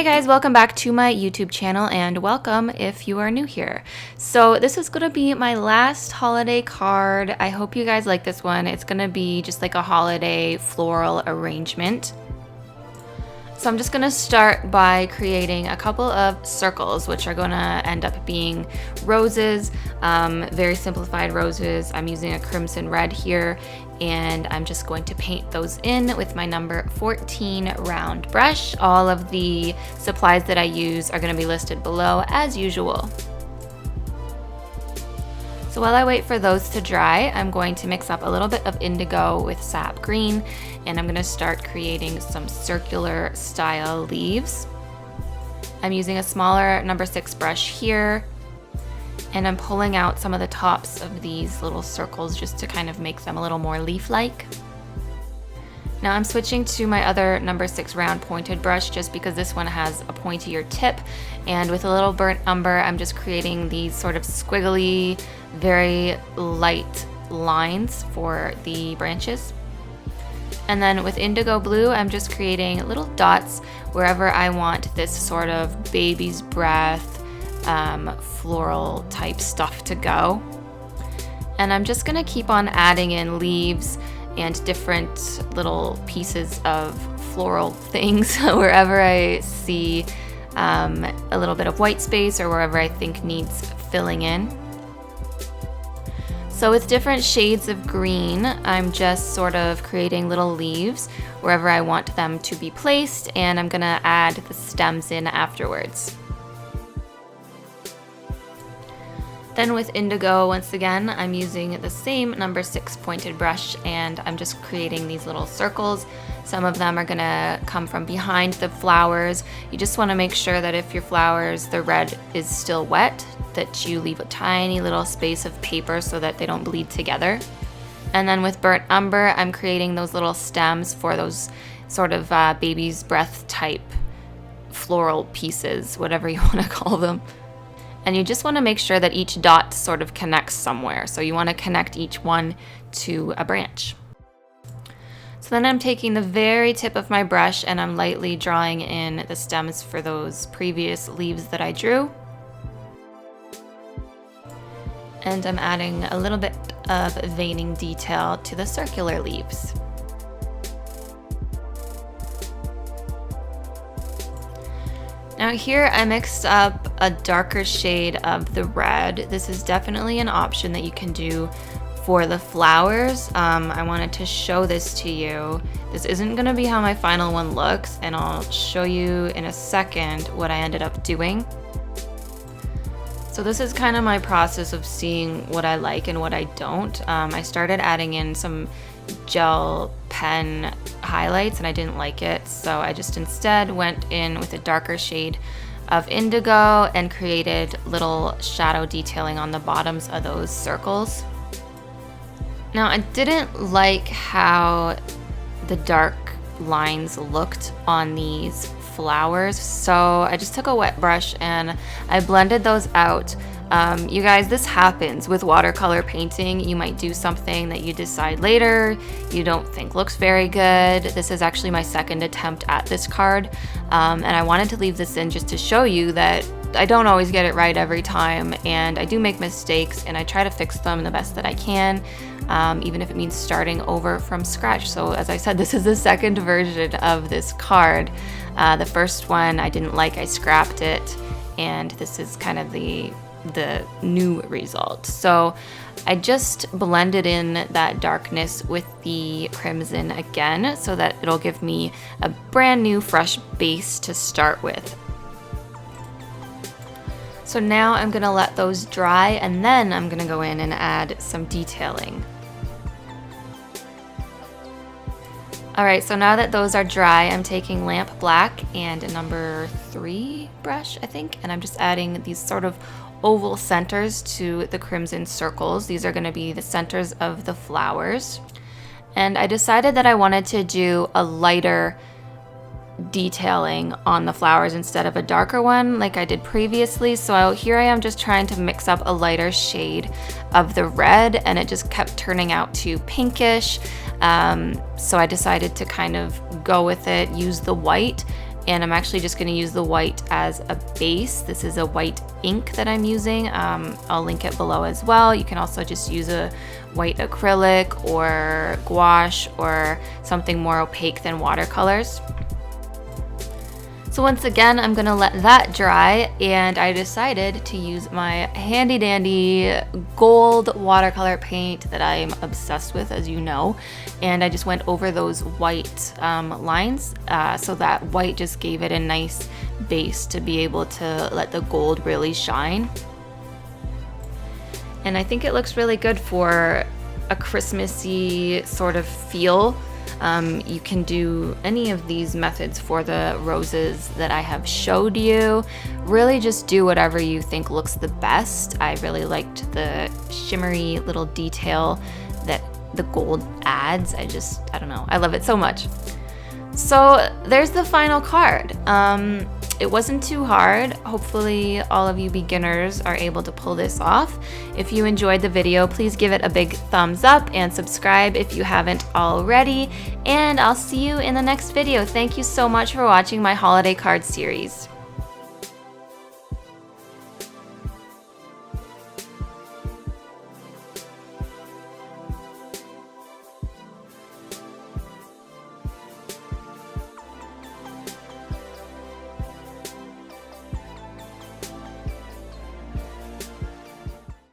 guys, welcome back to my YouTube channel and welcome if you are new here. So this is gonna be my last holiday card. I hope you guys like this one. It's gonna be just like a holiday floral arrangement. So I'm just gonna start by creating a couple of circles, which are gonna end up being roses, very simplified roses. I'm using a crimson red here, and I'm just going to paint those in with my number 14 round brush. All of the supplies that I use are gonna be listed below as usual. So while I wait for those to dry, I'm going to mix up a little bit of indigo with sap green, and I'm gonna start creating some circular style leaves. I'm using a smaller number 6 brush here, and I'm pulling out some of the tops of these little circles just to kind of make them a little more leaf-like. Now I'm switching to my other number 6 round pointed brush just because this one has a pointier tip, and with a little burnt umber, I'm just creating these sort of squiggly, very light lines for the branches. And then with indigo blue, I'm just creating little dots wherever I want this sort of baby's breath, floral type stuff to go. And I'm just gonna keep on adding in leaves and different little pieces of floral things wherever I see a little bit of white space or wherever I think needs filling in. So with different shades of green, I'm just sort of creating little leaves wherever I want them to be placed, and I'm gonna add the stems in afterwards. Then with indigo, once again, I'm using the same number 6 pointed brush, and I'm just creating these little circles. Some of them are gonna come from behind the flowers. You just wanna make sure that if your flowers, the red is still wet, that you leave a tiny little space of paper so that they don't bleed together. And then with burnt umber, I'm creating those little stems for those sort of baby's breath type floral pieces, whatever you wanna call them. And you just want to make sure that each dot sort of connects somewhere. So you want to connect each one to a branch. So then I'm taking the very tip of my brush and I'm lightly drawing in the stems for those previous leaves that I drew. And I'm adding a little bit of veining detail to the circular leaves. Now here I mixed up a darker shade of the red. This is definitely an option that you can do for the flowers. I wanted to show this to you. This isn't gonna be how my final one looks, and I'll show you in a second what I ended up doing. So this is kind of my process of seeing what I like and what I don't. I started adding in some gel pen highlights and I didn't like it, so I just instead went in with a darker shade of indigo and created little shadow detailing on the bottoms of those circles. Now I didn't like how the dark lines looked on these flowers, so I just took a wet brush and I blended those out. You guys, this happens with watercolor painting. You might do something that you decide later you don't think looks very good. This is actually my second attempt at this card, and I wanted to leave this in just to show you that I don't always get it right every time, and I do make mistakes, and I try to fix them the best that I can, even if it means starting over from scratch. So as I said, this is the second version of this card. The first one I didn't like, I scrapped it, and this is kind of the new result. So I just blended in that darkness with the crimson again so that it'll give me a brand new fresh base to start with. So now I'm gonna let those dry, and then I'm gonna go in and add some detailing. All right, so now that those are dry, I'm taking lamp black and a number 3 brush, I think, and I'm just adding these sort of oval centers to the crimson circles. These are going to be the centers of the flowers. And I decided that I wanted to do a lighter detailing on the flowers instead of a darker one like I did previously. So here I am just trying to mix up a lighter shade of the red, and it just kept turning out to pinkish. So I decided to kind of go with it, use the white, and I'm actually just going to use the white as a base. This is a white ink that I'm using. I'll link it below as well. You can also just use a white acrylic or gouache or something more opaque than watercolors. So once again, I'm gonna let that dry, and I decided to use my handy dandy gold watercolor paint that I'm obsessed with, as you know, and I just went over those white lines, so that white just gave it a nice base to be able to let the gold really shine. And I think it looks really good for a Christmassy sort of feel. You can do any of these methods for the roses that I have showed you. Really just do whatever you think looks the best. I really liked the shimmery little detail that the gold adds. I don't know, I love it so much. So there's the final card. It wasn't too hard. Hopefully all of you beginners are able to pull this off. If you enjoyed the video, please give it a big thumbs up and subscribe if you haven't already. And I'll see you in the next video. Thank you so much for watching my holiday card series.